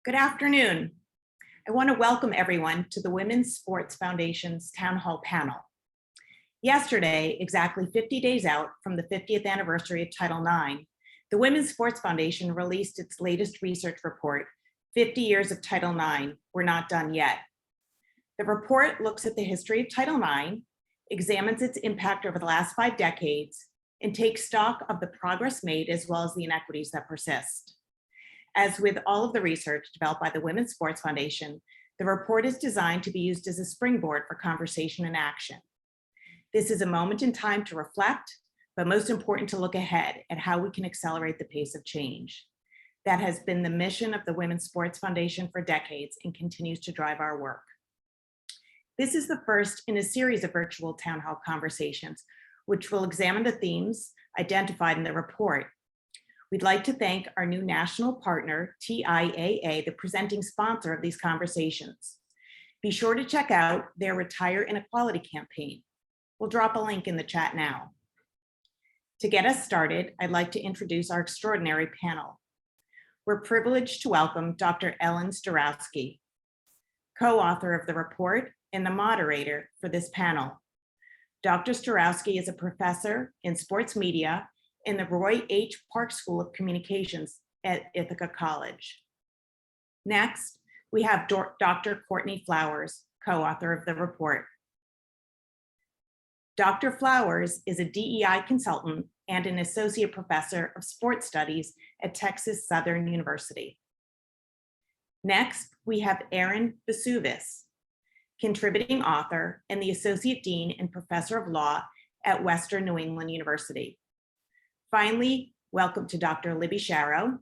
Good afternoon. I want to welcome everyone to the Women's Sports Foundation's Town Hall panel. Yesterday, exactly 50 days out from the 50th anniversary of Title IX, the Women's Sports Foundation released its latest research report, 50 Years of Title IX, We're Not Done Yet. The report looks at the history of Title IX, examines its impact over the last 5 decades, and takes stock of the progress made as well as the inequities that persist. As with all of the research developed by the Women's Sports Foundation, the report is designed to be used as a springboard for conversation and action. This is a moment in time to reflect, but most important to look ahead at how we can accelerate the pace of change. That has been the mission of the Women's Sports Foundation for decades and continues to drive our work. This is the first in a series of virtual town hall conversations, which will examine the themes identified in the report. We'd like to thank our new national partner, TIAA, the presenting sponsor of these conversations. Be sure to check out their Retire Inequality campaign. We'll drop a link in the chat now. To get us started, I'd like to introduce our extraordinary panel. We're privileged to welcome Dr. Erin Staurowsky, co-author of the report and the moderator for this panel. Dr. Staurowsky is a professor in sports media in the Roy H. Park School of Communications at Ithaca College. Next, we have Dr. Courtney Flowers, co-author of the report. Dr. Flowers is a DEI consultant and an associate professor of sports studies at Texas Southern University. Next, we have Erin Buzuvis, contributing author and the associate dean and professor of law at Western New England University. Finally, welcome to Dr. Libby Sharrow,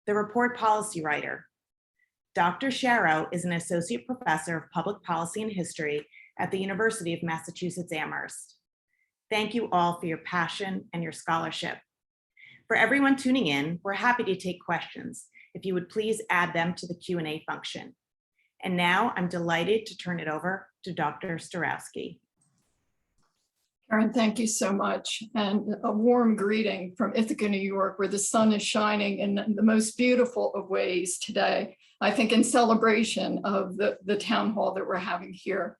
the report policy writer. Dr. Sharrow is an associate professor of public policy and history at the University of Massachusetts Amherst. Thank you all for your passion and your scholarship. For everyone tuning in, we're happy to take questions. If you would please add them to the Q&A function. And now I'm delighted to turn it over to Dr. Staurowsky. Erin, thank you so much. And a warm greeting from Ithaca, New York, where the sun is shining in the most beautiful of ways today, I think in celebration of the town hall that we're having here.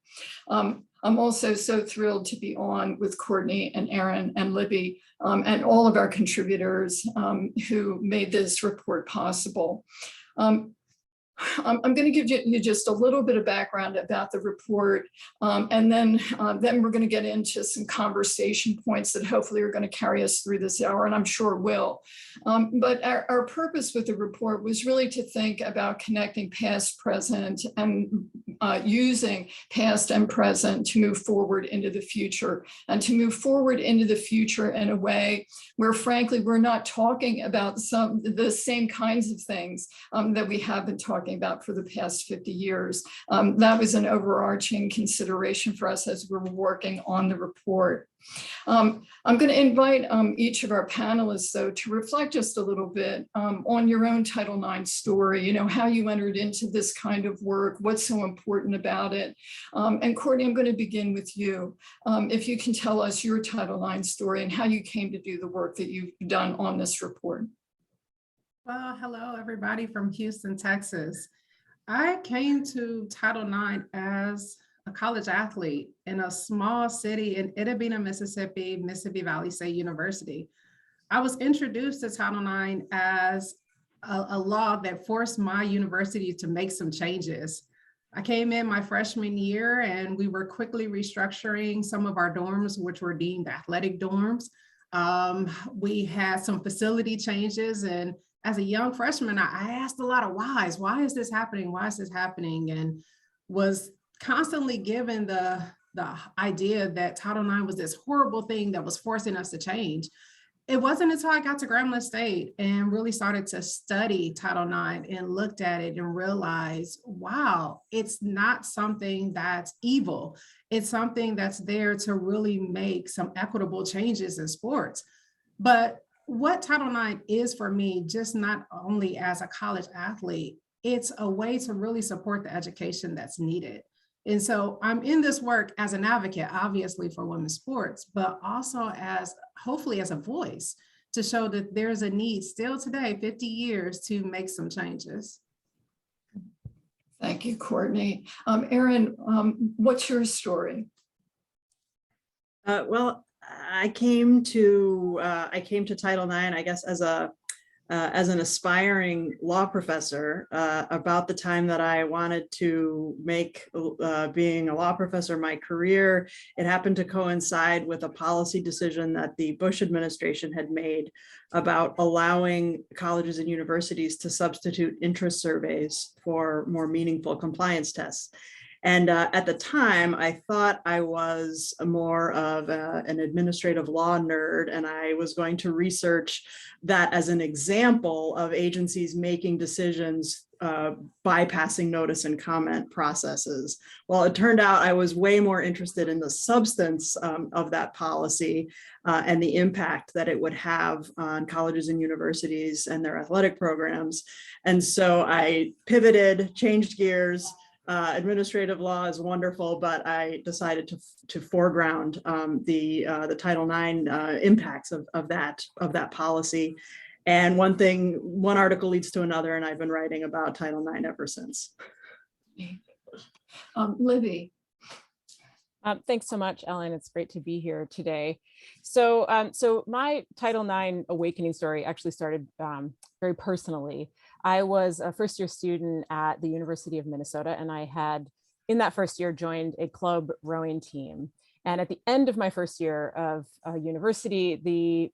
I'm also so thrilled to be on with Courtney and Erin and Libby and all of our contributors who made this report possible. I'm going to give you just a little bit of background about the report, and then we're going to get into some conversation points that hopefully are going to carry us through this hour, and I'm sure will. But our purpose with the report was really to think about connecting past, present, and using past and present to move forward into the future, and to move forward into the future in a way where, frankly, we're not talking about the same kinds of things that we have been talking about for the past 50 years. That was an overarching consideration for us as we were working on the report. I'm going to invite each of our panelists, though, to reflect just a little bit on your own Title IX story, how you entered into this kind of work, what's so important about it. And Courtney, I'm going to begin with you. If you can tell us your Title IX story and how you came to do the work that you've done on this report. Well, hello, everybody from Houston, Texas. I came to Title IX as a college athlete in a small city in Itta Bena, Mississippi, Mississippi Valley State University. I was introduced to Title IX as a law that forced my university to make some changes. I came in my freshman year and we were quickly restructuring some of our dorms, which were deemed athletic dorms. We had some facility changes, and as a young freshman, I asked a lot of whys. Why is this happening? Why is this happening? And was constantly given the idea that Title IX was this horrible thing that was forcing us to change. It wasn't until I got to Grambling State and really started to study Title IX and looked at it and realized, wow, it's not something that's evil. It's something that's there to really make some equitable changes in sports. But what Title IX is for me, just not only as a college athlete, it's a way to really support the education that's needed. And so I'm in this work as an advocate, obviously for women's sports, but also as hopefully as a voice to show that there's a need still today, 50 years, to make some changes. Thank you, Courtney. Erin, what's your story? Well, I came to Title IX, I guess, as an aspiring law professor about the time that I wanted to make being a law professor my career. It happened to coincide with a policy decision that the Bush administration had made about allowing colleges and universities to substitute interest surveys for more meaningful compliance tests. And at the time, I thought I was more of an administrative law nerd, and I was going to research that as an example of agencies making decisions bypassing notice and comment processes. Well, it turned out I was way more interested in the substance of that policy and the impact that it would have on colleges and universities and their athletic programs. And so I pivoted, changed gears. Administrative law is wonderful, but I decided to foreground the Title IX impacts of that policy. And one article leads to another, and I've been writing about Title IX ever since. Libby. Thanks so much, Ellen. It's great to be here today. So my Title IX awakening story actually started very personally. I was a first-year student at the University of Minnesota, and I had, in that first year, joined a club rowing team. And at the end of my first year of university, the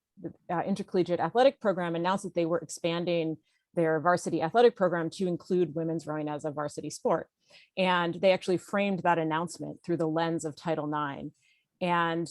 intercollegiate athletic program announced that they were expanding their varsity athletic program to include women's rowing as a varsity sport. And they actually framed that announcement through the lens of Title IX. And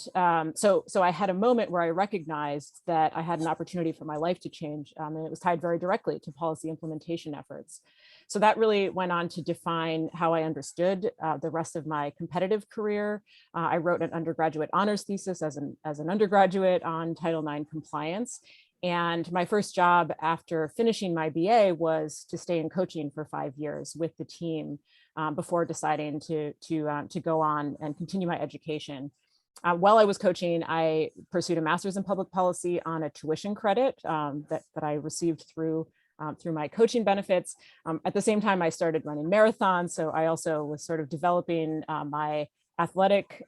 so I had a moment where I recognized that I had an opportunity for my life to change, and it was tied very directly to policy implementation efforts. So that really went on to define how I understood the rest of my competitive career. I wrote an undergraduate honors thesis as an undergraduate on Title IX compliance. And my first job after finishing my BA was to stay in coaching for 5 years with the team before deciding to go on and continue my education. While I was coaching, I pursued a master's in public policy on a tuition credit that I received through my coaching benefits. At the same time, I started running marathons. So I also was sort of developing my athletic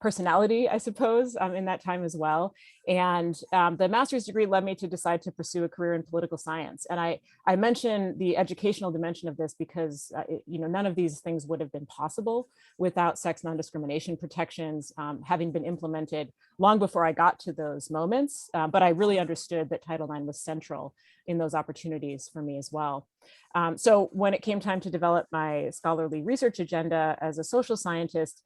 personality, I suppose, in that time as well. And the master's degree led me to decide to pursue a career in political science. And I mention the educational dimension of this because none of these things would have been possible without sex non-discrimination protections having been implemented long before I got to those moments. But I really understood that Title IX was central in those opportunities for me as well. So when it came time to develop my scholarly research agenda as a social scientist,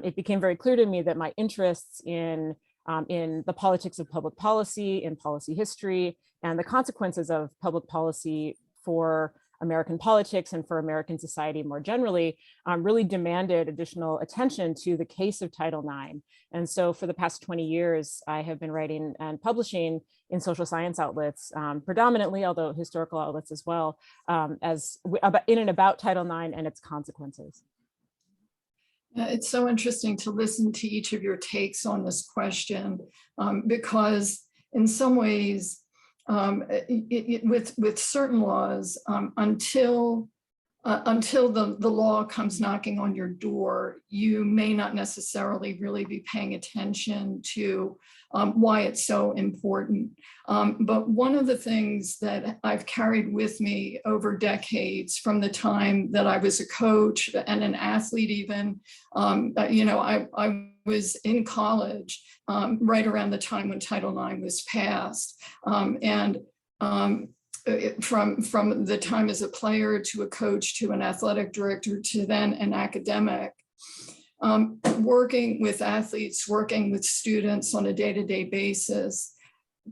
it became very clear to me that my interests in the politics of public policy, in policy history, and the consequences of public policy for American politics and for American society more generally really demanded additional attention to the case of Title IX. And so for the past 20 years, I have been writing and publishing in social science outlets, predominantly, although historical outlets as well, in and about Title IX and its consequences. It's so interesting to listen to each of your takes on this question, because in some ways, with certain laws, until the law comes knocking on your door, you may not necessarily really be paying attention to why it's so important. But one of the things that I've carried with me over decades, from the time that I was a coach and an athlete even, I was in college right around the time when Title IX was passed. From the time as a player to a coach to an athletic director to then an academic, working with athletes, working with students on a day-to-day basis.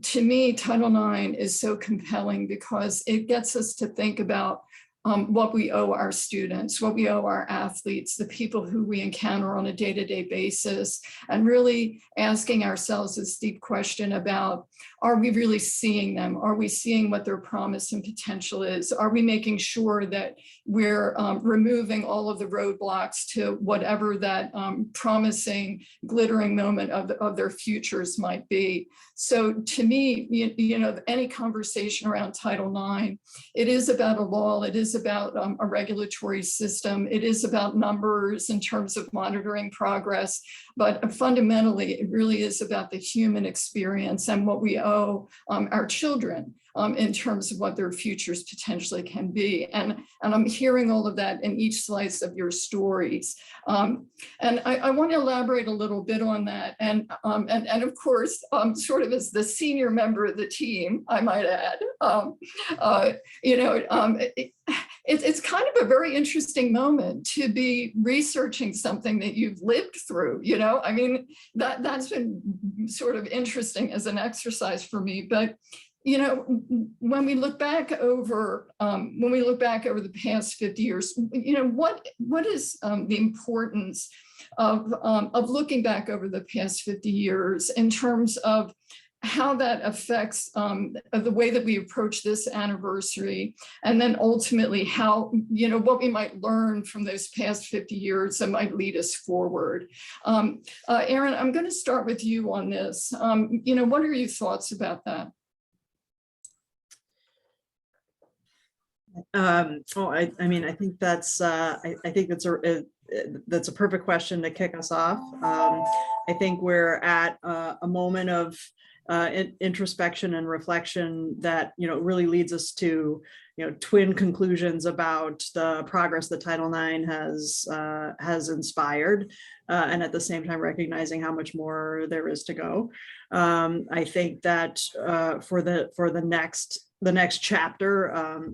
To me, Title IX is so compelling because it gets us to think about what we owe our students, what we owe our athletes, the people who we encounter on a day-to-day basis, and really asking ourselves this deep question about, are we really seeing them? Are we seeing what their promise and potential is? Are we making sure that we're removing all of the roadblocks to whatever that promising, glittering moment of their futures might be? So to me, any conversation around Title IX, it is about a law, it is is about a regulatory system. It is about numbers in terms of monitoring progress, but fundamentally, it really is about the human experience and what we owe our children in terms of what their futures potentially can be. And I'm hearing all of that in each slice of your stories. And I want to elaborate a little bit on that. And of course, sort of as the senior member of the team, I might add, it's kind of a very interesting moment to be researching something that you've lived through, I mean, that's been sort of interesting as an exercise for me. But when we look back over the past 50 years, what is the importance of looking back over the past 50 years in terms of how that affects the way that we approach this anniversary, and then ultimately how, what we might learn from those past 50 years that might lead us forward. Erin, I'm going to start with you on this. What are your thoughts about that? I mean, I think that's that's a perfect question to kick us off. I think we're at a moment of introspection and reflection that really leads us to twin conclusions about the progress that Title IX has inspired, and at the same time recognizing how much more there is to go. I think that for the next chapter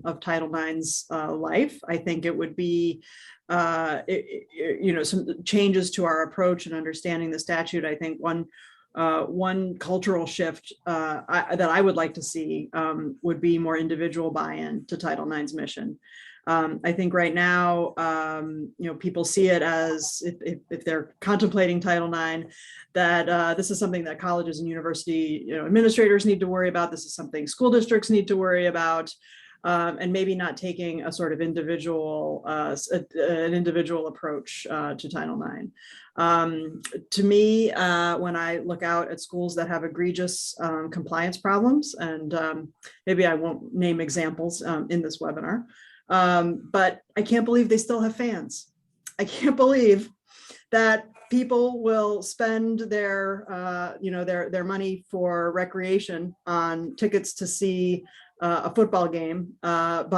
of Title IX's life, I think it would be some changes to our approach and understanding the statute. I think one cultural shift that I would like to see would be more individual buy-in to Title IX's mission. I think right now, people see it as, if they're contemplating Title IX, that this is something that colleges and university administrators need to worry about. This is something school districts need to worry about, and maybe not taking a sort of individual approach to Title IX. To me, when I look out at schools that have egregious compliance problems, and maybe I won't name examples in this webinar, but I can't believe they still have fans. I can't believe that people will spend their money for recreation on tickets to see a football game at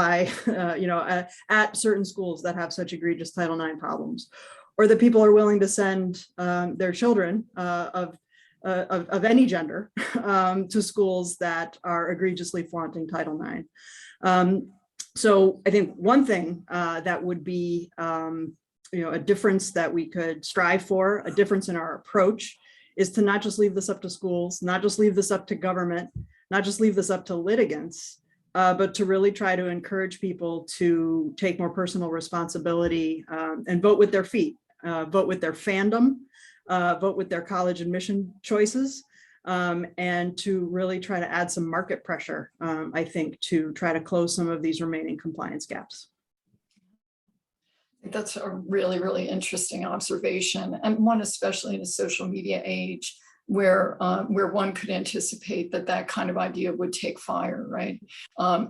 certain schools that have such egregious Title IX problems, or that people are willing to send their children of any gender to schools that are egregiously flaunting Title IX. So I think one thing that would be a difference that we could strive for, a difference in our approach, is to not just leave this up to schools, not just leave this up to government, not just leave this up to litigants, but to really try to encourage people to take more personal responsibility and vote with their feet, vote with their fandom, vote with their college admission choices, and to really try to add some market pressure, I think, to try to close some of these remaining compliance gaps. That's a really, really interesting observation, and one especially in a social media age where one could anticipate that kind of idea would take fire, right?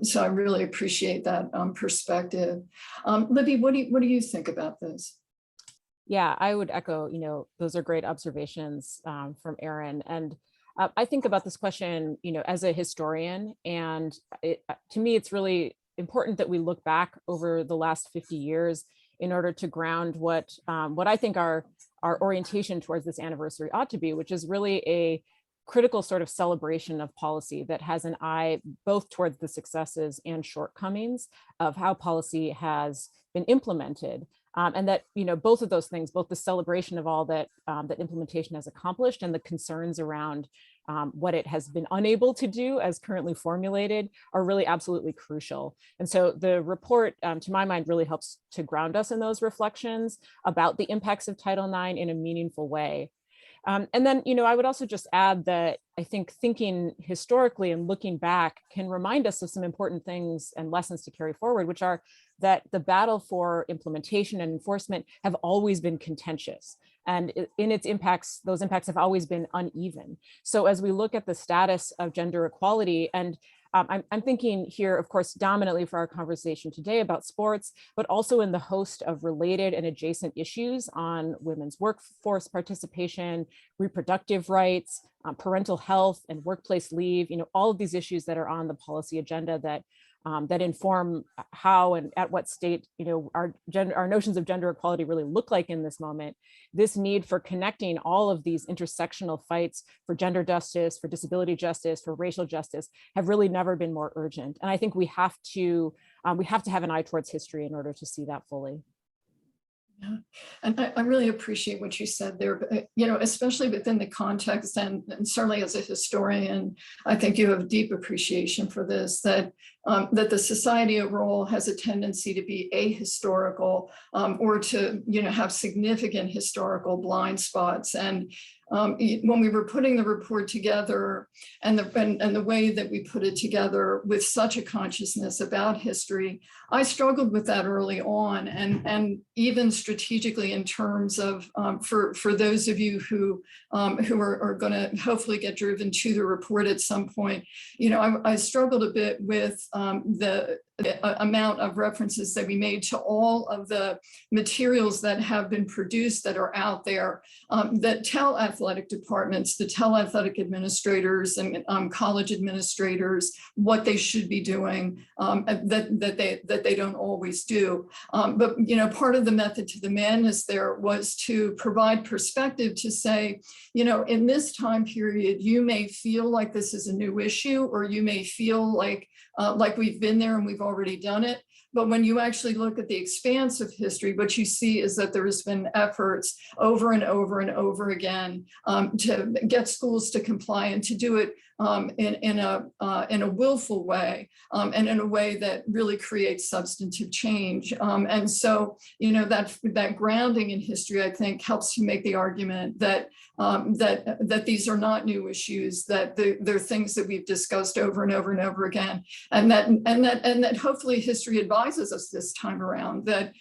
So I really appreciate that perspective. Libby, what do you think about this? Yeah, I would echo, those are great observations from Erin. And I think about this question, as a historian, and to me, it's really important that we look back over the last 50 years in order to ground what I think our orientation towards this anniversary ought to be, which is really a critical sort of celebration of policy that has an eye both towards the successes and shortcomings of how policy has been implemented. And that, both of those things, both the celebration of all that that implementation has accomplished and the concerns around what it has been unable to do as currently formulated, are really absolutely crucial. And so the report, to my mind, really helps to ground us in those reflections about the impacts of Title IX in a meaningful way. And then, I would also just add that I think thinking historically and looking back can remind us of some important things and lessons to carry forward, which are that the battle for implementation and enforcement have always been contentious. And in its impacts, those impacts have always been uneven. So as we look at the status of gender equality, and I'm thinking here, of course, dominantly for our conversation today about sports, but also in the host of related and adjacent issues on women's workforce participation, reproductive rights, parental health and workplace leave, all of these issues that are on the policy agenda that that inform how and at what state, our notions of gender equality really look like in this moment. This need for connecting all of these intersectional fights for gender justice, for disability justice, for racial justice have really never been more urgent. And I think we have to have an eye towards history in order to see that fully. Yeah. And I really appreciate what you said there, but, especially within the context and certainly as a historian, I think you have a deep appreciation for this, that the society overall has a tendency to be ahistorical or to, have significant historical blind spots. And when we were putting the report together and the way that we put it together with such a consciousness about history, I struggled with that early on, and even strategically in terms of for those of you who are going to hopefully get driven to the report at some point, I struggled a bit with the amount of references that we made to all of the materials that have been produced that are out there that tell athletic departments, that tell athletic administrators and college administrators what they should be doing that they don't always do. But part of the method to the madness there was to provide perspective to say, in this time period, you may feel like this is a new issue, or you may feel like we've been there and we've already done it. But when you actually look at the expanse of history, what you see is that there has been efforts over and over and over again to get schools to comply and to do it in a willful way and in a way that really creates substantive change. And so, that grounding in history, I think, helps to make the argument that that these are not new issues, that they're things that we've discussed over and over and over again, and that hopefully history advises us this time around that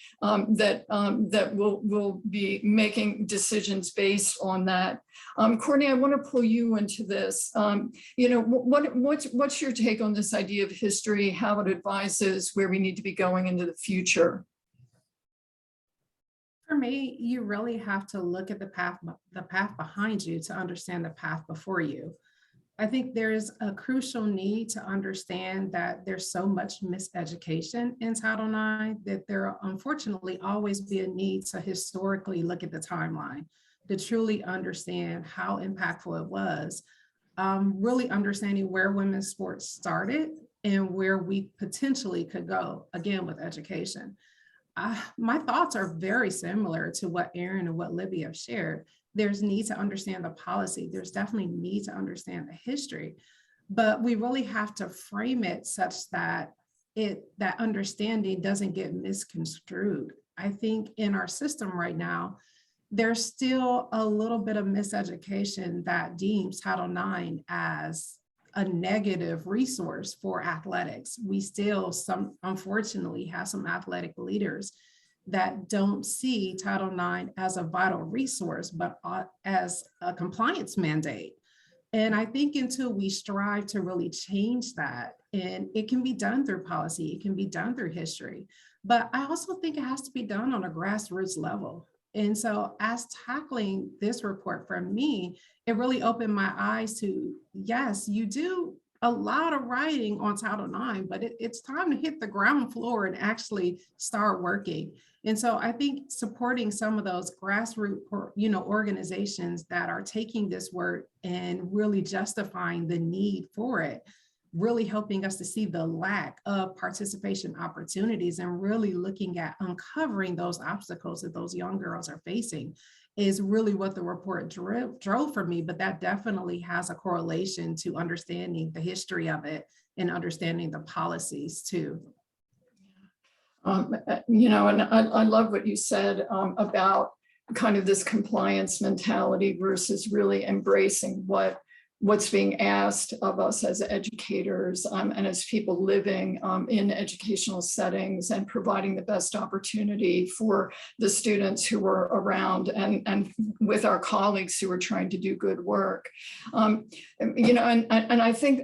we'll be making decisions based on that. Courtney, I want to pull you into this. What's your take on this idea of history, how it advises where we need to be going into the future? For me, you really have to look at the path behind you to understand the path before you. I think there's a crucial need to understand that there's so much miseducation in Title IX that there will unfortunately always be a need to historically look at the timeline to truly understand how impactful it was. Really understanding where women's sports started and where we potentially could go, again, with education. My thoughts are very similar to what Erin and what Libby have shared. There's need to understand the policy. There's definitely need to understand the history, but we really have to frame it such that that understanding doesn't get misconstrued. I think in our system right now, there's still a little bit of miseducation that deems Title IX as a negative resource for athletics. We still unfortunately have some athletic leaders that don't see Title IX as a vital resource, but as a compliance mandate. And I think until we strive to really change that, and it can be done through policy, it can be done through history, but I also think it has to be done on a grassroots level. And so as tackling this report for me, it really opened my eyes to, yes, you do a lot of writing on Title IX, but it's time to hit the ground floor and actually start working. And so I think supporting some of those grassroots, organizations that are taking this work and really justifying the need for it, really helping us to see the lack of participation opportunities and really looking at uncovering those obstacles that those young girls are facing is really what the report drove for me. But that definitely has a correlation to understanding the history of it and understanding the policies too. And I love what you said about kind of this compliance mentality versus really embracing what's being asked of us as educators and as people living in educational settings and providing the best opportunity for the students who are around and with our colleagues who are trying to do good work. And I think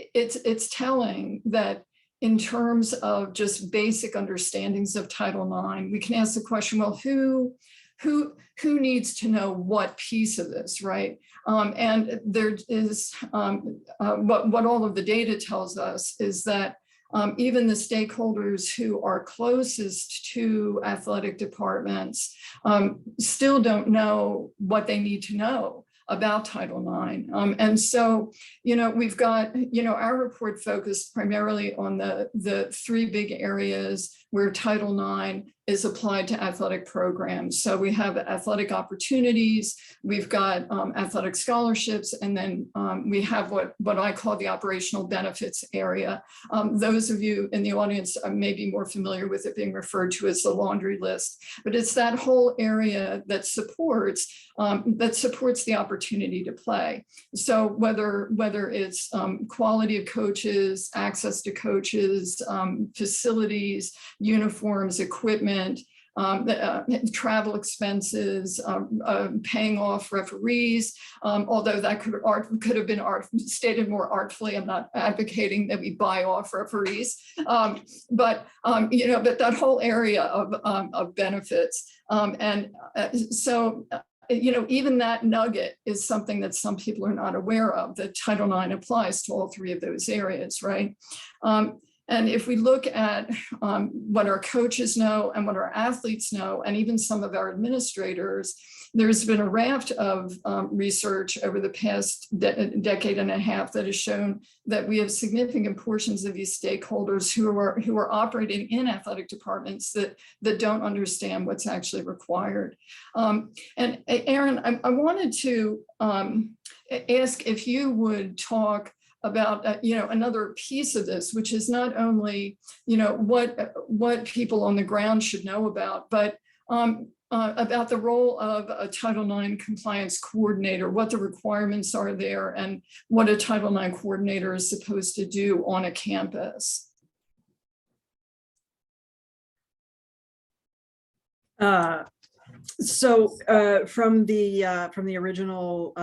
it's telling that in terms of just basic understandings of Title IX, we can ask the question, well, who needs to know what piece of this, right? And there is, what all of the data tells us is that even the stakeholders who are closest to athletic departments still don't know what they need to know about Title IX. And so, we've got, our report focused primarily on the three big areas where Title IX is applied to athletic programs. So we have athletic opportunities, we've got athletic scholarships, and then we have what I call the operational benefits area. Those of you in the audience may be more familiar with it being referred to as the laundry list, but it's that whole area that supports the opportunity to play. So whether it's quality of coaches, access to coaches, facilities, uniforms, equipment, travel expenses, paying off referees, although that could have been stated more artfully. I'm not advocating that we buy off referees, but that whole area of benefits. So even that nugget is something that some people are not aware of, that Title IX applies to all three of those areas, right? And if we look at what our coaches know and what our athletes know, and even some of our administrators, there's been a raft of research over the past decade and a half that has shown that we have significant portions of these stakeholders who are operating in athletic departments that don't understand what's actually required. And Erin, I wanted to ask if you would talk about another piece of this, which is not only what people on the ground should know about, but about the role of a Title IX compliance coordinator, what the requirements are there, and what a Title IX coordinator is supposed to do on a campus. So from the original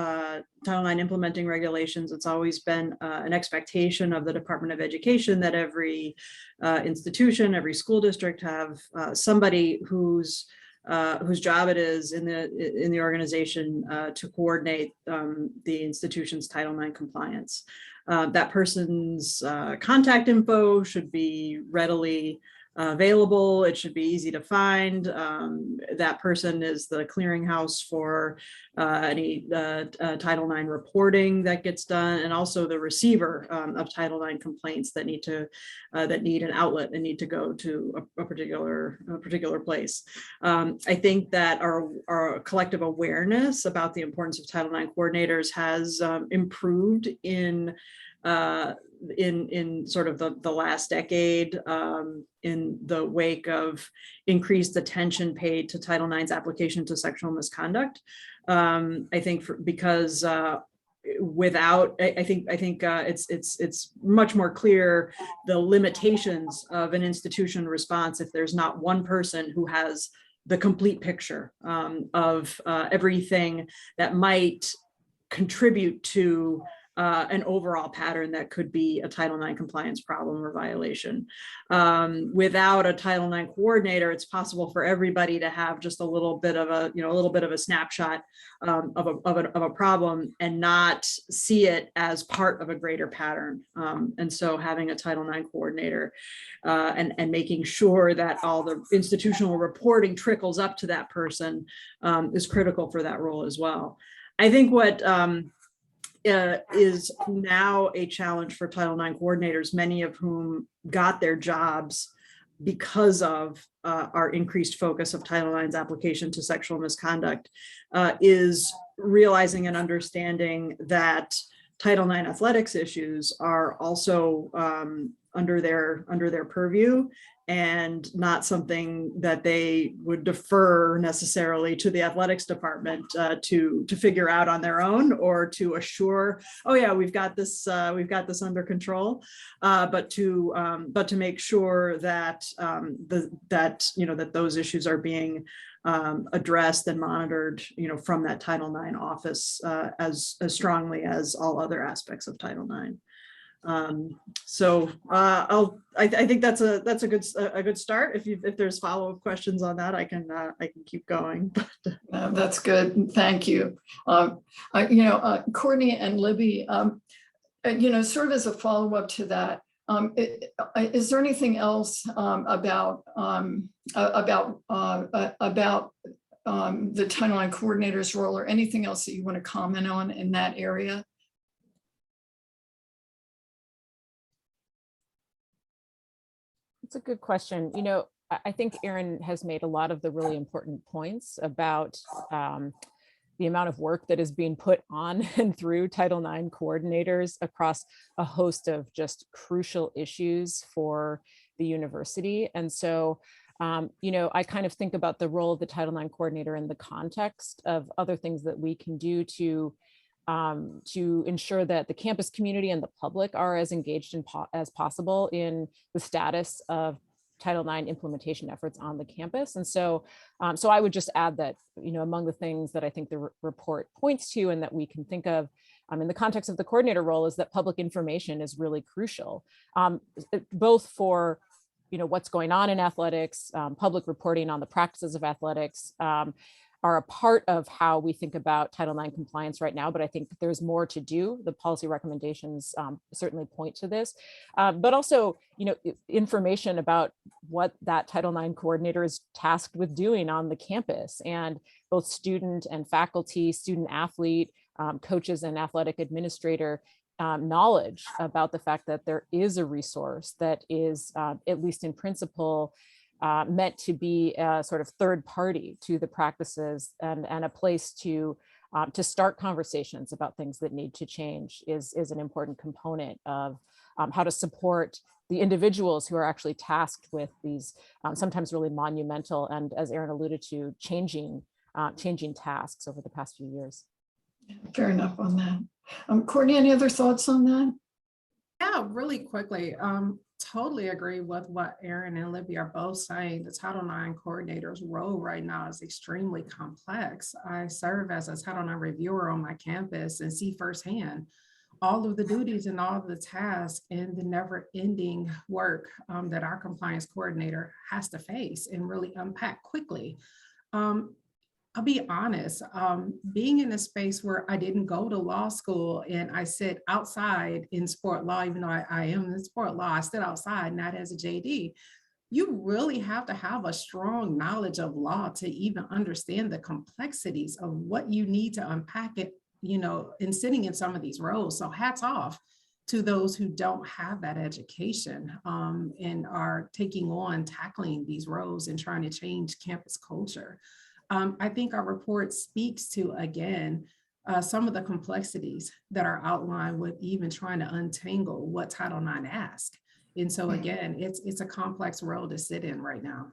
Title IX implementing regulations, it's always been an expectation of the Department of Education that every institution, every school district have somebody whose job it is in the organization to coordinate the institution's Title IX compliance. That person's contact info should be readily available. It should be easy to find. That person is the clearinghouse for any Title IX reporting that gets done, and also the receiver of Title IX complaints that need an outlet and need to go to a particular place. I think that our collective awareness about the importance of Title IX coordinators has improved in sort of the last decade, in the wake of increased attention paid to Title IX's application to sexual misconduct. I think because it's much more clear the limitations of an institution response if there's not one person who has the complete picture of everything that might contribute to an overall pattern that could be a Title IX compliance problem or violation. Without a Title IX coordinator, it's possible for everybody to have just a little bit of a snapshot of a problem and not see it as part of a greater pattern. And so having a Title IX coordinator and making sure that all the institutional reporting trickles up to that person is critical for that role as well. I think what is now a challenge for Title IX coordinators, many of whom got their jobs because of our increased focus of Title IX's application to sexual misconduct, is realizing and understanding that Title IX athletics issues are also under their purview, and not something that they would defer necessarily to the athletics department to figure out on their own, or to assure, oh yeah, we've got this under control, but to make sure that that those issues are being addressed and monitored, from that Title IX office as strongly as all other aspects of Title IX. I think that's a good start. If there's follow-up questions on that, I can keep going. That's good. Thank you. Courtney and Libby, sort of as a follow-up to that, is there anything else about the Title IX coordinator's role, or anything else that you want to comment on in that area? It's a good question. I think Erin has made a lot of the really important points about the amount of work that is being put on and through Title IX coordinators across a host of just crucial issues for the university. And so, I kind of think about the role of the Title IX coordinator in the context of other things that we can do to ensure that the campus community and the public are as engaged as possible in the status of Title IX implementation efforts on the campus. And so I would just add that, among the things that I think the report points to and that we can think of in the context of the coordinator role is that public information is really crucial, both for what's going on in athletics, public reporting on the practices of athletics, are a part of how we think about Title IX compliance right now, but I think there's more to do. The policy recommendations certainly point to this, but also, information about what that Title IX coordinator is tasked with doing on the campus, and both student and faculty, student athlete, coaches and athletic administrator knowledge about the fact that there is a resource that is, at least in principle, meant to be a sort of third party to the practices, and a place to start conversations about things that need to change is an important component of how to support the individuals who are actually tasked with these sometimes really monumental and, as Erin alluded to, changing tasks over the past few years. Fair enough on that. Courtney, any other thoughts on that? Yeah, really quickly. Totally agree with what Erin and Libby are both saying. The Title IX coordinator's role right now is extremely complex. I serve as a Title IX reviewer on my campus and see firsthand all of the duties and all of the tasks and the never-ending work that our compliance coordinator has to face and really unpack quickly. I'll be honest, being in a space where I didn't go to law school and I sit outside in sport law, even though I am in sport law, I sit outside, not as a JD. You really have to have a strong knowledge of law to even understand the complexities of what you need to unpack it, in sitting in some of these roles. So hats off to those who don't have that education and are tackling these roles and trying to change campus culture. I think our report speaks to, again, some of the complexities that are outlined with even trying to untangle what Title IX asks. And so again, it's a complex role to sit in right now.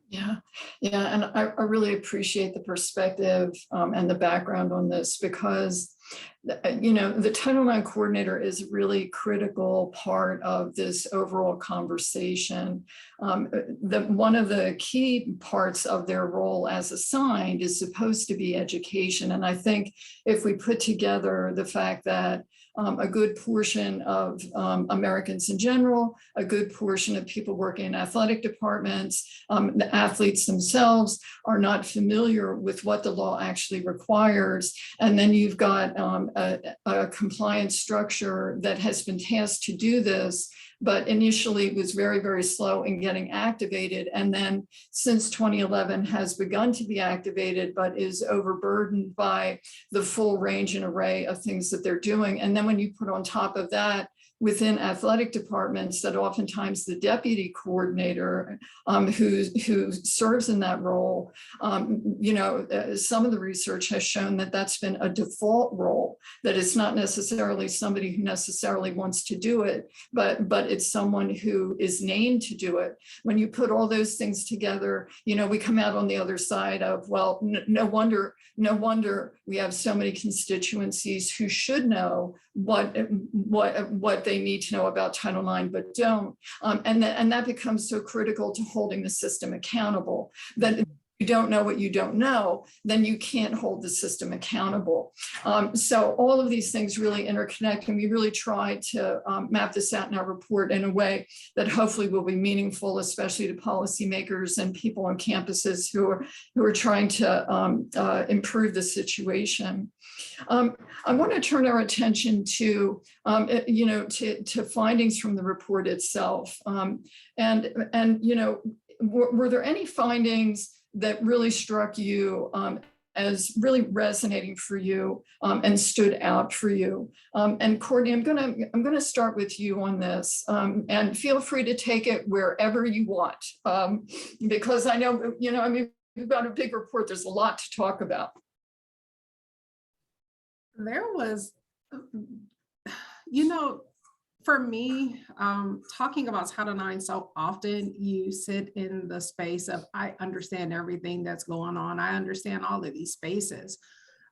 Yeah, and I really appreciate the perspective and the background on this, because the Title IX coordinator is a really critical part of this overall conversation. One of the key parts of their role as assigned is supposed to be education. And I think if we put together the fact that a good portion of Americans in general, a good portion of people working in athletic departments, the athletes themselves are not familiar with what the law actually requires. And then you've got a compliance structure that has been tasked to do this, but initially was very, very slow in getting activated. And then since 2011 has begun to be activated, but is overburdened by the full range and array of things that they're doing. And then when you put on top of that, within athletic departments, that oftentimes the deputy coordinator who serves in that role, some of the research has shown that that's been a default role, that it's not necessarily somebody who necessarily wants to do it, but it's someone who is named to do it. When you put all those things together, we come out on the other side of, well, no wonder we have so many constituencies who should know what they need to know about Title IX, but don't. And that becomes so critical to holding the system accountable, that don't know what you don't know, then you can't hold the system accountable. So all of these things really interconnect, and we really try to map this out in our report in a way that hopefully will be meaningful, especially to policymakers and people on campuses who are trying to improve the situation. I want to turn our attention to, to findings from the report itself. Were there any findings that really struck you as really resonating for you and stood out for you? And Courtney, I'm gonna start with you on this, and feel free to take it wherever you want, because I know, we've got a big report. There's a lot to talk about. There was, for me, talking about Title IX, so often you sit in the space of, I understand everything that's going on. I understand all of these spaces.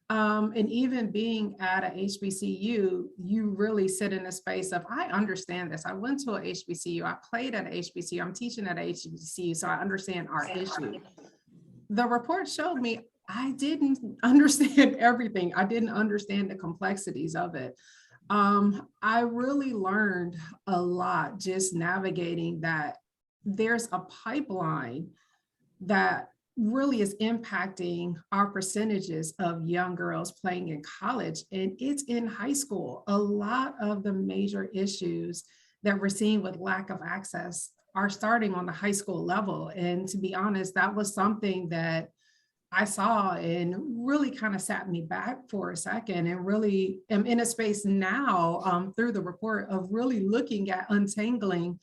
And even being at a HBCU, you really sit in a space of, I understand this. I went to a HBCU, I played at a HBCU, I'm teaching at a HBCU, so I understand our issue. The report showed me I didn't understand everything. I didn't understand the complexities of it. I really learned a lot just navigating that there's a pipeline that really is impacting our percentages of young girls playing in college, and it's in high school. A lot of the major issues that we're seeing with lack of access are starting on the high school level. And to be honest, that was something that I saw and really kind of sat me back for a second, and really am in a space now through the report of really looking at untangling,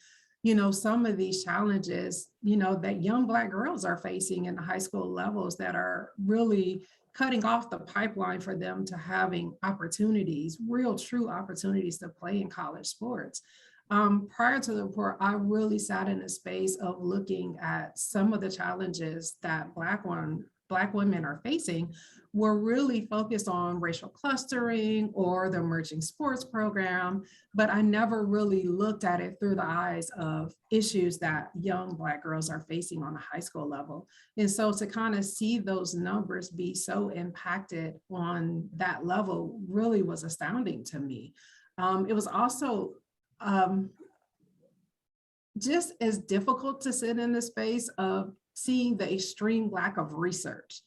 some of these challenges, that young Black girls are facing in the high school levels that are really cutting off the pipeline for them to having opportunities, real true opportunities to play in college sports. Prior to the report, I really sat in a space of looking at some of the challenges that Black women are facing. Were really focused on racial clustering or the emerging sports program, but I never really looked at it through the eyes of issues that young Black girls are facing on the high school level. And so to kind of see those numbers be so impacted on that level really was astounding to me. It was also just as difficult to sit in the space of seeing the extreme lack of research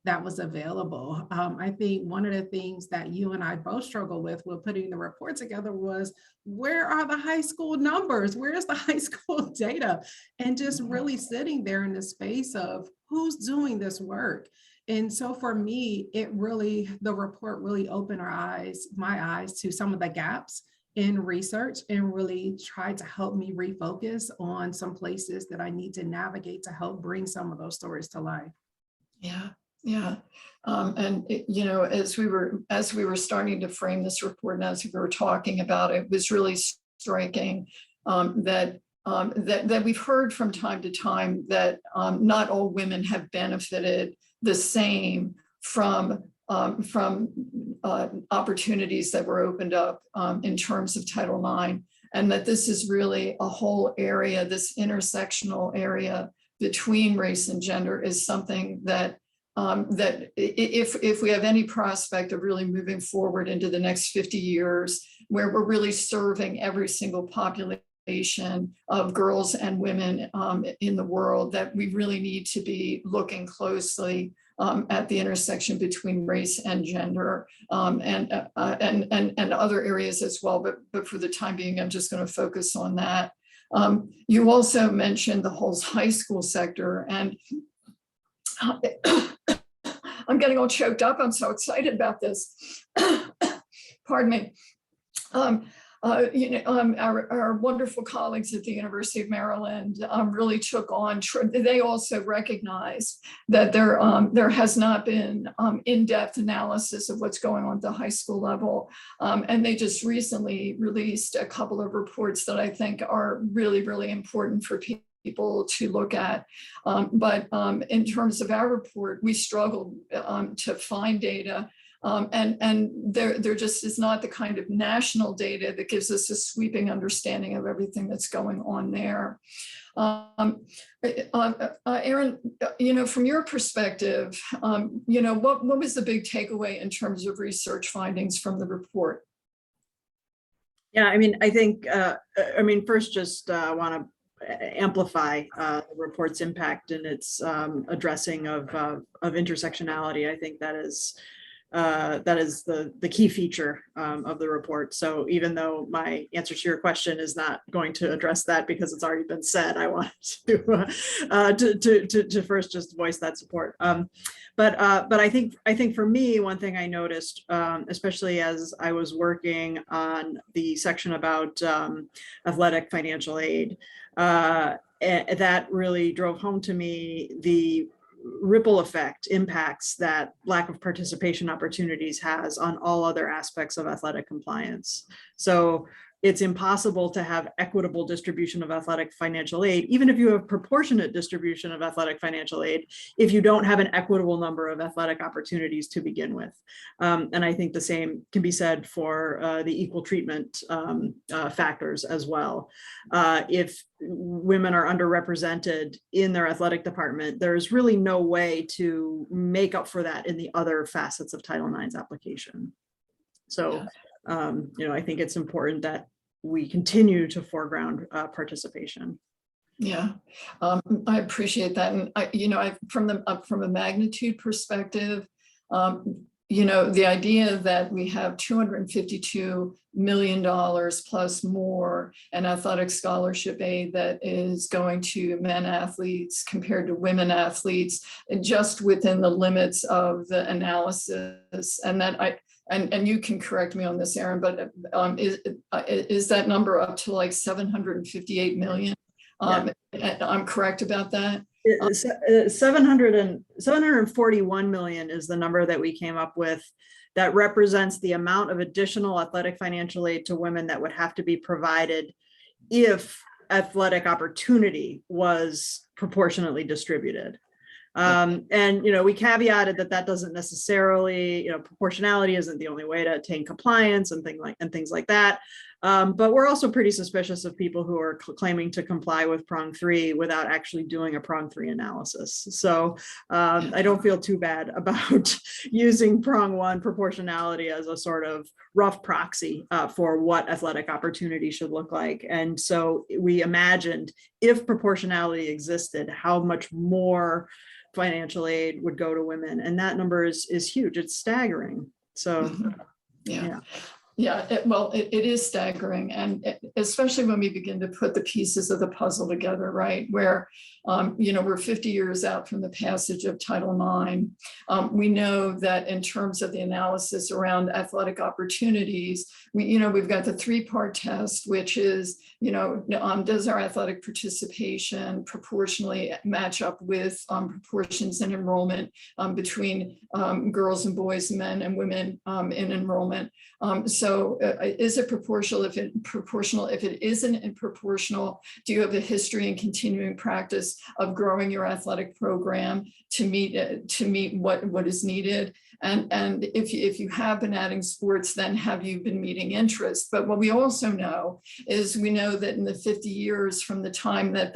that was available. I think one of the things that you and I both struggle with putting the report together was, where are the high school numbers? Where's the high school data? And just really sitting there in the space of who's doing this work. And so for me, the report really opened my eyes to some of the gaps in research, and really tried to help me refocus on some places that I need to navigate to help bring some of those stories to life. Yeah. As we were starting to frame this report, and as we were talking about it, was really striking that we've heard from time to time that not all women have benefited the same from opportunities that were opened up in terms of Title IX, and that this is really a whole area, this intersectional area between race and gender is something that if we have any prospect of really moving forward into the next 50 years, where we're really serving every single population of girls and women in the world, that we really need to be looking closely at the intersection between race and gender and other areas as well. But for the time being, I'm just going to focus on that. You also mentioned the whole high school sector, and I'm getting all choked up. I'm so excited about this. Pardon me. Our wonderful colleagues at the University of Maryland really took on, they also recognized that there has not been in-depth analysis of what's going on at the high school level. And they just recently released a couple of reports that I think are really, really important for people to look at. But in terms of our report, we struggled to find data And there just is not the kind of national data that gives us a sweeping understanding of everything that's going on there. Erin, from your perspective, what was the big takeaway in terms of research findings from the report? Yeah, I mean, I think, first just want to amplify the report's impact and its addressing of intersectionality. I think that is the key feature of the report. So even though my answer to your question is not going to address that because it's already been said, I want to first just voice that support. But I think for me, one thing I noticed, especially as I was working on the section about athletic financial aid, that really drove home to me the ripple effect impacts that lack of participation opportunities has on all other aspects of athletic compliance. So it's impossible to have equitable distribution of athletic financial aid, even if you have proportionate distribution of athletic financial aid, if you don't have an equitable number of athletic opportunities to begin with. And I think the same can be said for the equal treatment factors as well. If women are underrepresented in their athletic department, there's really no way to make up for that in the other facets of Title IX's application. So I think it's important that we continue to foreground participation. Yeah, I appreciate that. And from a magnitude perspective, the idea that we have $252 million plus more in athletic scholarship aid that is going to men athletes compared to women athletes, just within the limits of the analysis, and that and you can correct me on this, Erin, but is that number up to like 758 million? I'm correct about that? 741 million is the number that we came up with that represents the amount of additional athletic financial aid to women that would have to be provided if athletic opportunity was proportionately distributed. And we caveated that doesn't necessarily, proportionality isn't the only way to attain compliance and things like that. But we're also pretty suspicious of people who are claiming to comply with prong 3 without actually doing a prong 3 analysis. So I don't feel too bad about using prong 1 proportionality as a sort of rough proxy for what athletic opportunity should look like. And so we imagined if proportionality existed, how much more financial aid would go to women, and that number is huge. It's staggering. So yeah. It is staggering, and especially when we begin to put the pieces of the puzzle together, right? Where we're 50 years out from the passage of Title IX. We know that in terms of the analysis around athletic opportunities, we've got the 3-part test, which is, does our athletic participation proportionally match up with proportions in enrollment between girls and boys, men and women in enrollment. So is it proportional? If it isn't proportional, do you have a history and continuing practice of growing your athletic program to meet what is needed? And if you have been adding sports, then have you been meeting interest? But what we also know is we know that in the 50 years from the time that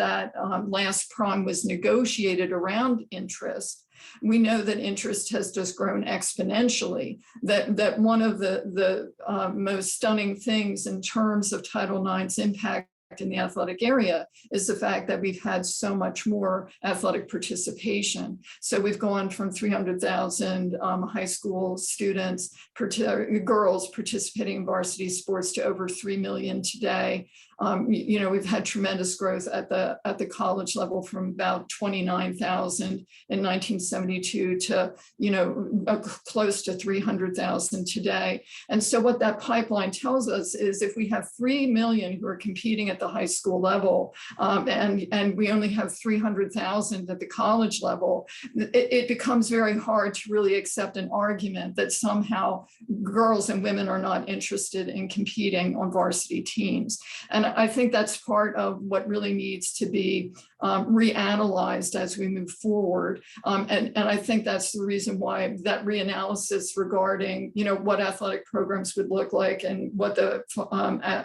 last prong was negotiated around interest, we know that interest has just grown exponentially. That one of the most stunning things in terms of Title IX's impact in the athletic area is the fact that we've had so much more athletic participation. So we've gone from 300,000 high school students, girls participating in varsity sports to over 3 million today. We've had tremendous growth at the college level from about 29,000 in 1972 to close to 300,000 today. And so what that pipeline tells us is if we have 3 million who are competing at the high school level, and we only have 300,000 at the college level, it becomes very hard to really accept an argument that somehow girls and women are not interested in competing on varsity teams. And I think that's part of what really needs to be reanalyzed as we move forward. And I think that's the reason why that reanalysis regarding, what athletic programs would look like and what the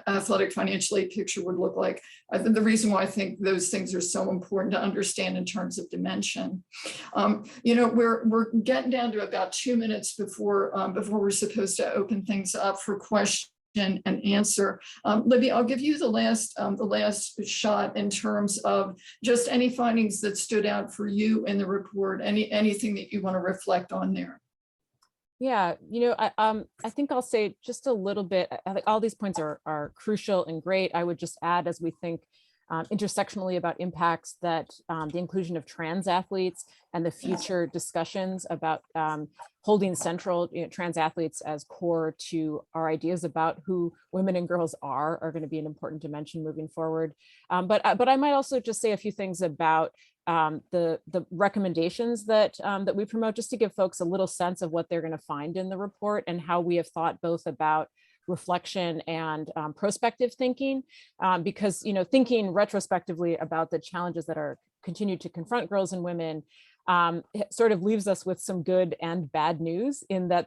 athletic financial aid picture would look like. I think the reason why I think those things are so important to understand in terms of dimension. We're getting down to about 2 minutes before we're supposed to open things up for questions and answer. Libby, I'll give you the last shot in terms of just any findings that stood out for you in the report, anything that you want to reflect on there. Yeah, I think I'll say just a little bit. I think all these points are crucial and great. I would just add, as we think intersectionally about impacts, that the inclusion of trans athletes and the future discussions about holding central trans athletes as core to our ideas about who women and girls are going to be an important dimension moving forward. But I might also just say a few things about the recommendations that we promote, just to give folks a little sense of what they're going to find in the report and how we have thought both about reflection and prospective thinking, because thinking retrospectively about the challenges that are continue to confront girls and women sort of leaves us with some good and bad news, in that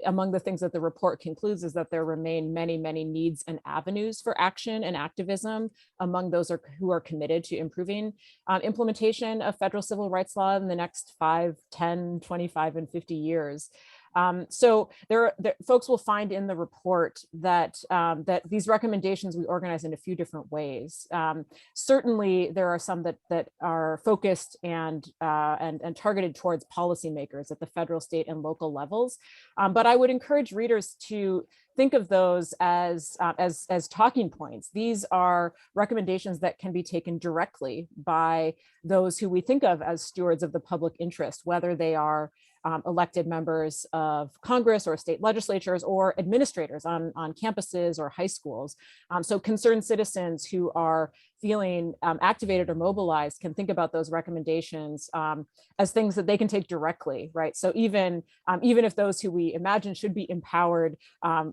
among the things that the report concludes is that there remain many, many needs and avenues for action and activism among those who are committed to improving implementation of federal civil rights law in the next 5, 10, 25, and 50 years. So folks will find in the report that these recommendations we organize in a few different ways. Certainly, there are some that are focused and targeted towards policymakers at the federal, state, and local levels. But I would encourage readers to think of those as talking points. These are recommendations that can be taken directly by those who we think of as stewards of the public interest, whether they are elected members of Congress or state legislatures or administrators on campuses or high schools. So concerned citizens who are feeling activated or mobilized can think about those recommendations as things that they can take directly, right? So even if those who we imagine should be empowered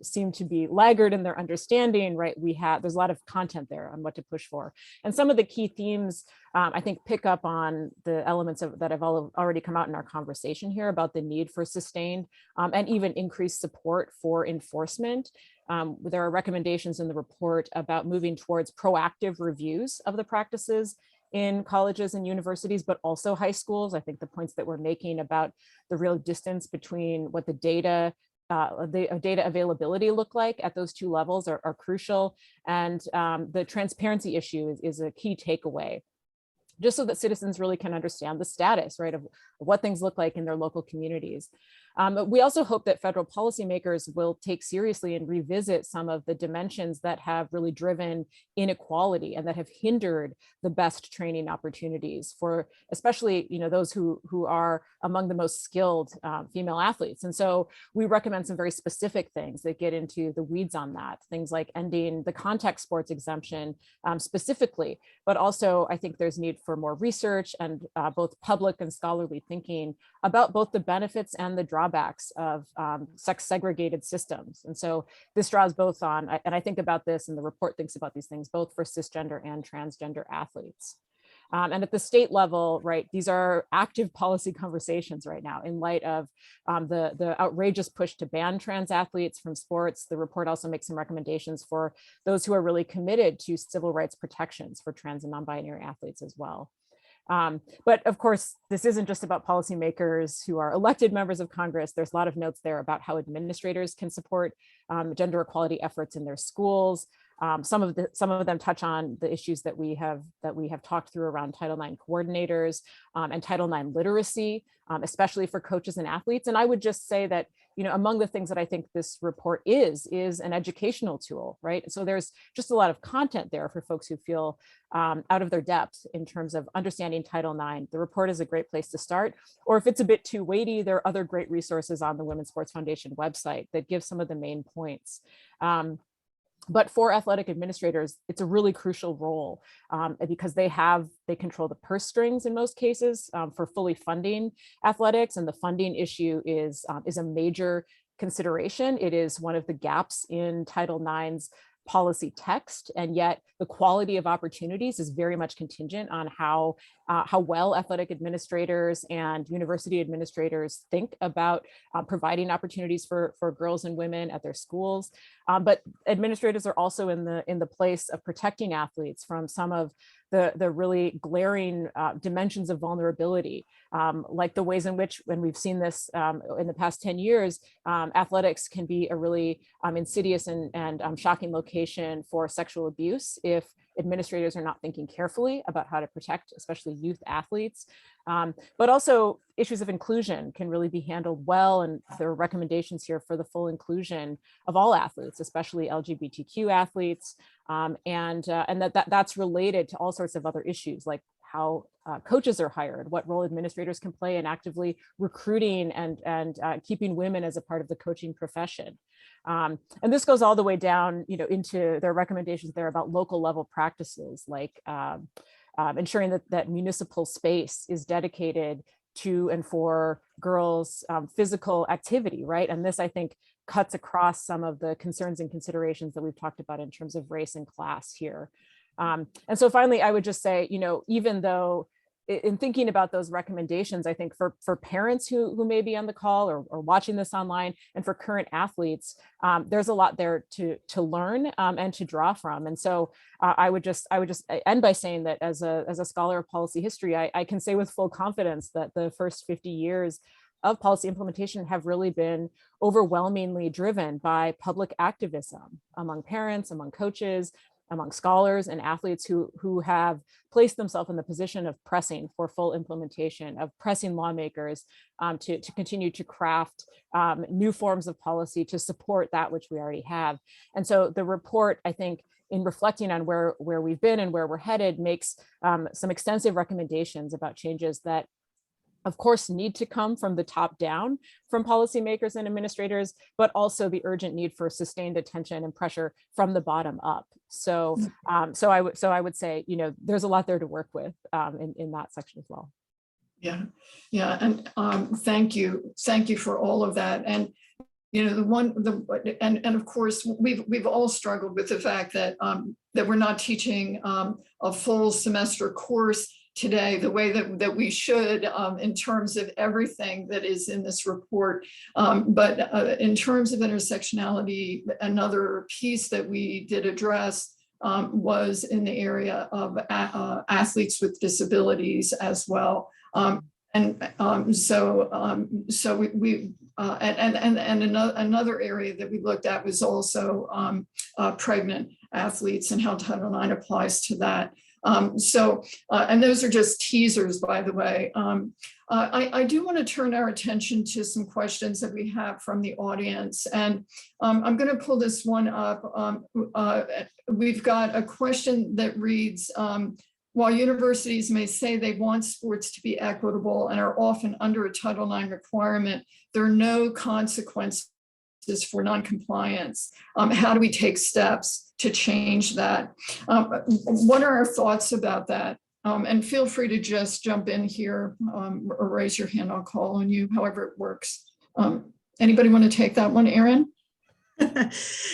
seem to be laggard in their understanding, right? There's a lot of content there on what to push for. And some of the key themes I think pick up on the elements that have already come out in our conversation here about the need for sustained and even increased support for enforcement. There are recommendations in the report about moving towards proactive reviews of the practices in colleges and universities, but also high schools. I think the points that we're making about the real distance between what the data availability look like at those two levels are crucial. And the transparency issue is a key takeaway, just so that citizens really can understand the status, right, of what things look like in their local communities. We also hope that federal policymakers will take seriously and revisit some of the dimensions that have really driven inequality and that have hindered the best training opportunities for especially those who are among the most skilled female athletes. And so we recommend some very specific things that get into the weeds on that, things like ending the contact sports exemption specifically, but also I think there's need for more research and both public and scholarly thinking about both the benefits and the drawbacks of sex segregated systems. And so this draws both on, and I think about this and the report thinks about these things, both for cisgender and transgender athletes. And at the state level, right, these are active policy conversations right now in light of the outrageous push to ban trans athletes from sports. The report also makes some recommendations for those who are really committed to civil rights protections for trans and non-binary athletes as well. But of course, this isn't just about policymakers who are elected members of Congress. There's a lot of notes there about how administrators can support gender equality efforts in their schools. Some of them touch on the issues that we have talked through around Title IX coordinators and Title IX literacy, especially for coaches and athletes. And I would just say that among the things that I think this report is an educational tool, right? So there's just a lot of content there for folks who feel out of their depth in terms of understanding Title IX. The report is a great place to start. Or if it's a bit too weighty, there are other great resources on the Women's Sports Foundation website that give some of the main points. But for athletic administrators, it's a really crucial role because they control the purse strings in most cases for fully funding athletics, and the funding issue is a major consideration. It is one of the gaps in Title IX's policy text, and yet the quality of opportunities is very much contingent on how well athletic administrators and university administrators think about providing opportunities for girls and women at their schools. But administrators are also in the place of protecting athletes from some of the really glaring dimensions of vulnerability, like the ways in which, when we've seen this in the past 10 years, athletics can be a really insidious and shocking location for sexual abuse if administrators are not thinking carefully about how to protect, especially youth athletes. But also issues of inclusion can really be handled well. And there are recommendations here for the full inclusion of all athletes, especially LGBTQ athletes. And that's related to all sorts of other issues, like how coaches are hired, what role administrators can play in actively recruiting and keeping women as a part of the coaching profession. And this goes all the way down, into their recommendations there about local level practices, like ensuring that municipal space is dedicated to and for girls' physical activity, right? And this, I think, cuts across some of the concerns and considerations that we've talked about in terms of race and class here. And so finally, I would just say, even though in thinking about those recommendations, I think for parents who may be on the call or watching this online, and for current athletes, there's a lot there to learn and to draw from. And so I would just end by saying that as a scholar of policy history, I can say with full confidence that the first 50 years of policy implementation have really been overwhelmingly driven by public activism among parents, among coaches, among scholars and athletes who have placed themselves in the position of pressing for full implementation, of pressing lawmakers to continue to craft new forms of policy to support that which we already have. And so the report, I think, in reflecting on where we've been and where we're headed, makes some extensive recommendations about changes that, of course, need to come from the top down from policymakers and administrators, but also the urgent need for sustained attention and pressure from the bottom up. So, so I would say, there's a lot there to work with in that section as well. Yeah, and thank you for all of that. And and of course we've all struggled with the fact that that we're not teaching a full semester course today the way that we should in terms of everything that is in this report. But in terms of intersectionality, another piece that we did address was in the area of athletes with disabilities as well. So we another area that we looked at was also pregnant athletes and how Title IX applies to that. And those are just teasers, by the way. I do want to turn our attention to some questions that we have from the audience. And I'm going to pull this one up. We've got a question that reads, while universities may say they want sports to be equitable and are often under a Title IX requirement, there are no consequences for noncompliance. How do we take steps to change that? What are our thoughts about that? And feel free to just jump in here or raise your hand. I'll call on you, however it works. Anybody want to take that one, Erin?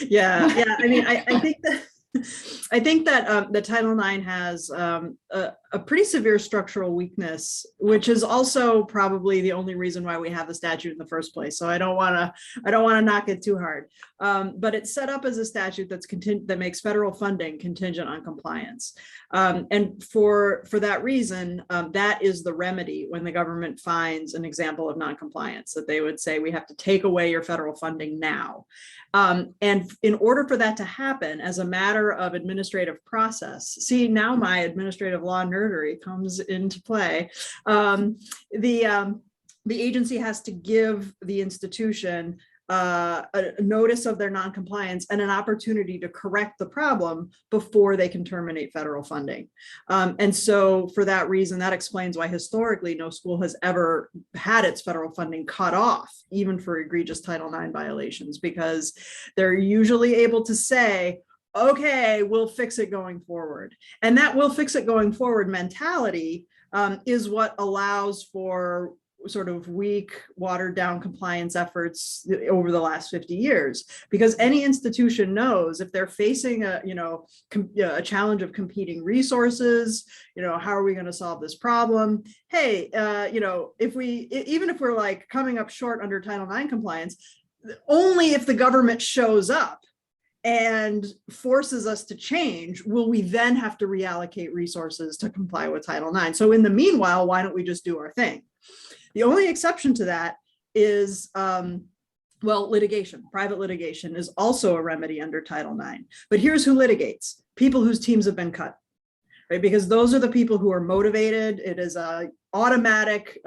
Yeah. I mean, I think that the Title IX has a pretty severe structural weakness, which is also probably the only reason why we have the statute in the first place. So I don't want to knock it too hard. But it's set up as a statute that makes federal funding contingent on compliance. And for that reason, that is the remedy when the government finds an example of noncompliance, that they would say, we have to take away your federal funding now. And in order for that to happen, as a matter of administrative process, see, now my administrative law nerdery comes into play. The agency has to give the institution a notice of their noncompliance and an opportunity to correct the problem before they can terminate federal funding. And so for that reason, that explains why historically no school has ever had its federal funding cut off, even for egregious Title IX violations, because they're usually able to say, okay, we'll fix it going forward. And that we'll fix it going forward mentality is what allows for sort of weak, watered down compliance efforts over the last 50 years. Because any institution knows if they're facing a challenge of competing resources, how are we going to solve this problem? Hey, even if we're like coming up short under Title IX compliance, only if the government shows up and forces us to change will we then have to reallocate resources to comply with Title IX. So in the meanwhile, why don't we just do our thing? The only exception to that is, litigation. Private litigation is also a remedy under Title IX. But here's who litigates: people whose teams have been cut, right? Because those are the people who are motivated. It is a automatic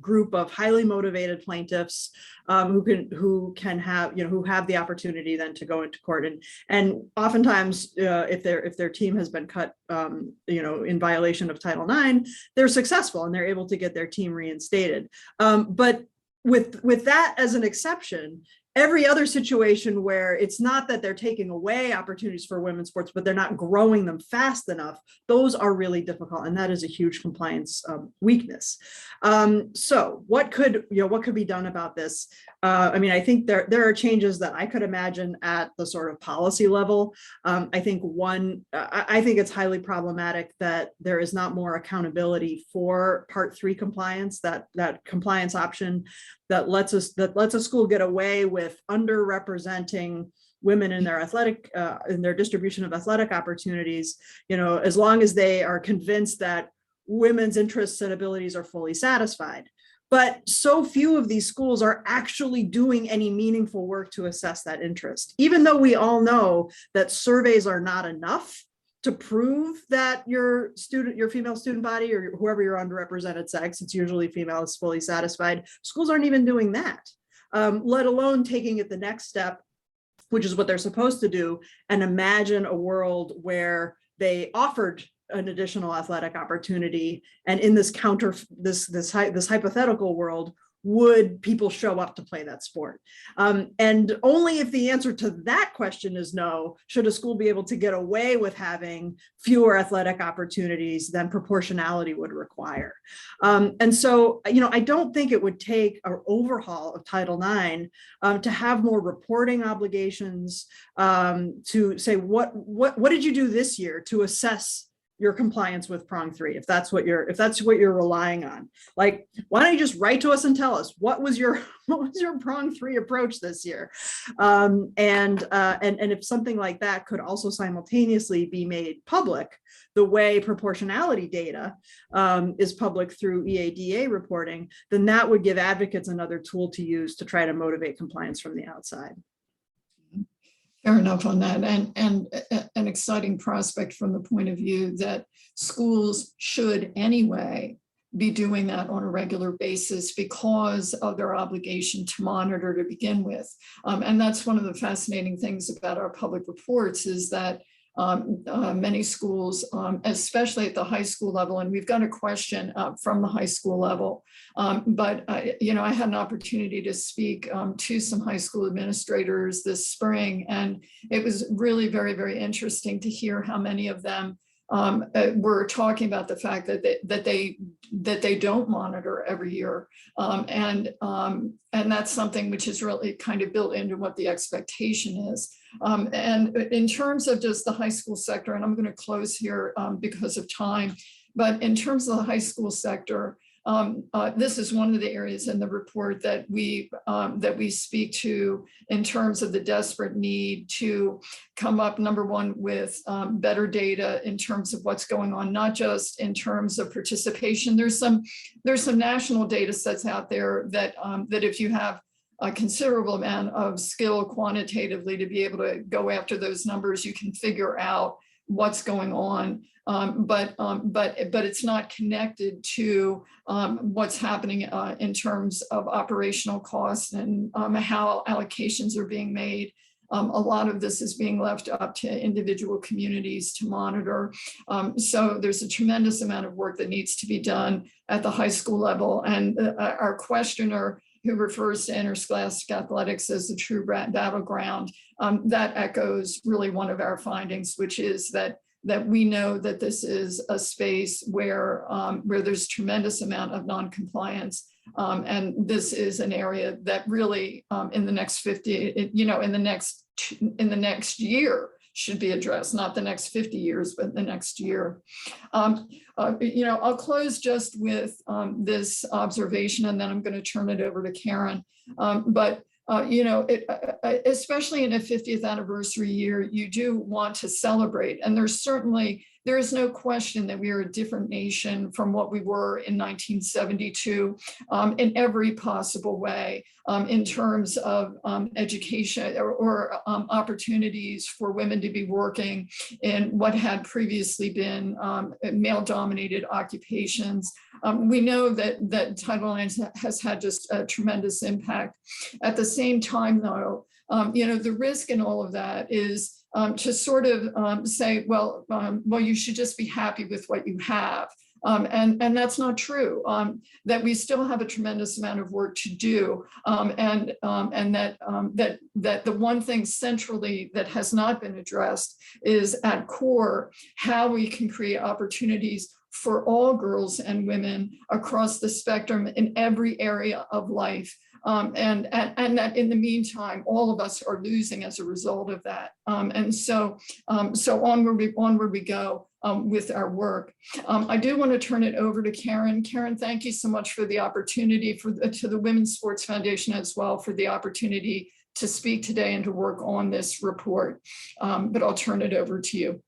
group of highly motivated plaintiffs who have the opportunity then to go into court, and oftentimes if their team has been cut in violation of Title IX, they're successful and they're able to get their team reinstated. But with that as an exception, every other situation where it's not that they're taking away opportunities for women's sports, but they're not growing them fast enough, those are really difficult. And that is a huge compliance weakness. So what could be done about this? I think there are changes that I could imagine at the sort of policy level. I think it's highly problematic that there is not more accountability for Part 3 compliance, that compliance option that lets a school get away with underrepresenting women in their distribution of athletic opportunities, as long as they are convinced that women's interests and abilities are fully satisfied. But so few of these schools are actually doing any meaningful work to assess that interest, even though we all know that surveys are not enough to prove that your female student body, or whoever your underrepresented sex, it's usually female, is fully satisfied. Schools aren't even doing that, let alone taking it the next step, which is what they're supposed to do, and imagine a world where they offered an additional athletic opportunity. And in this hypothetical world, would people show up to play that sport? And only if the answer to that question is no, should a school be able to get away with having fewer athletic opportunities than proportionality would require. And so, I don't think it would take an overhaul of Title IX to have more reporting obligations, to say, what did you do this year to assess your compliance with prong 3, if that's what you're relying on. Like, why don't you just write to us and tell us what was your prong 3 approach this year? And if something like that could also simultaneously be made public, the way proportionality data is public through EADA reporting, then that would give advocates another tool to use to try to motivate compliance from the outside. Fair enough on that, and an exciting prospect from the point of view that schools should anyway be doing that on a regular basis because of their obligation to monitor to begin with. And that's one of the fascinating things about our public reports, is that many schools, especially at the high school level, and we've got a question from the high school level, but I had an opportunity to speak to some high school administrators this spring, and it was really very, very interesting to hear how many of them were talking about the fact that they don't monitor every year, and that's something which is really kind of built into what the expectation is. And in terms of just the high school sector, and I'm going to close here because of time, but in terms of the high school sector, this is one of the areas in the report that we speak to in terms of the desperate need to come up, number one, with better data in terms of what's going on, not just in terms of participation. There's some national data sets out there that if you have a considerable amount of skill quantitatively to be able to go after those numbers, you can figure out what's going on. But it's not connected to what's happening in terms of operational costs and how allocations are being made. A lot of this is being left up to individual communities to monitor. So there's a tremendous amount of work that needs to be done at the high school level. And our questioner, who refers to interscholastic athletics as the true battleground, that echoes really one of our findings, which is that we know that this is a space where there's tremendous amount of non-compliance, And this is an area that really in the next 50, in the next year should be addressed, not the next 50 years, but the next year. I'll close just with this observation, and then I'm going to turn it over to Karen. Especially in a 50th anniversary year, you do want to celebrate. And there is no question that we are a different nation from what we were in 1972 in every possible way, in terms of education or opportunities for women to be working in what had previously been male-dominated occupations. We know that Title IX has had just a tremendous impact. At the same time, though, the risk in all of that is to sort of say, well, you should just be happy with what you have. And that's not true, that we still have a tremendous amount of work to do. And that the one thing centrally that has not been addressed is at core, how we can create opportunities for all girls and women across the spectrum in every area of life. And that in the meantime, all of us are losing as a result of that. So onward we go with our work. I do want to turn it over to Karen. Karen, thank you so much for the opportunity, to the Women's Sports Foundation as well, for the opportunity to speak today and to work on this report. But I'll turn it over to you.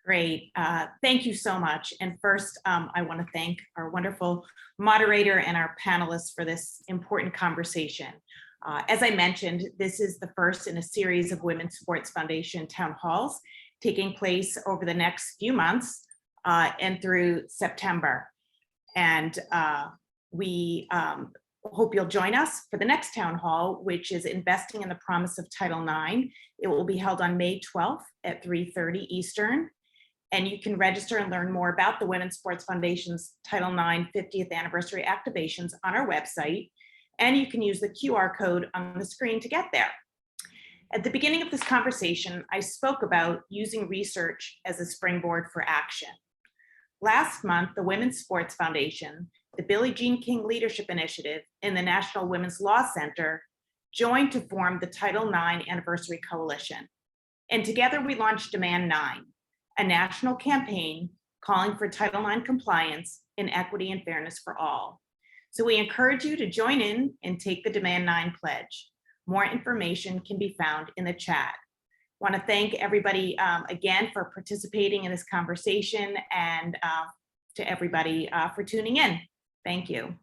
Great. Thank you so much. And first, I want to thank our wonderful moderator and our panelists for this important conversation. As I mentioned, this is the first in a series of Women's Sports Foundation town halls taking place over the next few months and through September. And we hope you'll join us for the next town hall, which is Investing in the Promise of Title IX. It will be held on May 12th at 3:30 Eastern. And you can register and learn more about the Women's Sports Foundation's Title IX 50th anniversary activations on our website. And you can use the QR code on the screen to get there. At the beginning of this conversation, I spoke about using research as a springboard for action. Last month, the Women's Sports Foundation, the Billie Jean King Leadership Initiative, and the National Women's Law Center joined to form the Title IX Anniversary Coalition. And together we launched Demand 9, a national campaign calling for Title IX compliance in equity and fairness for all. So we encourage you to join in and take the Demand 9 pledge. More information can be found in the chat. I want to thank everybody again for participating in this conversation, and to everybody for tuning in. Thank you.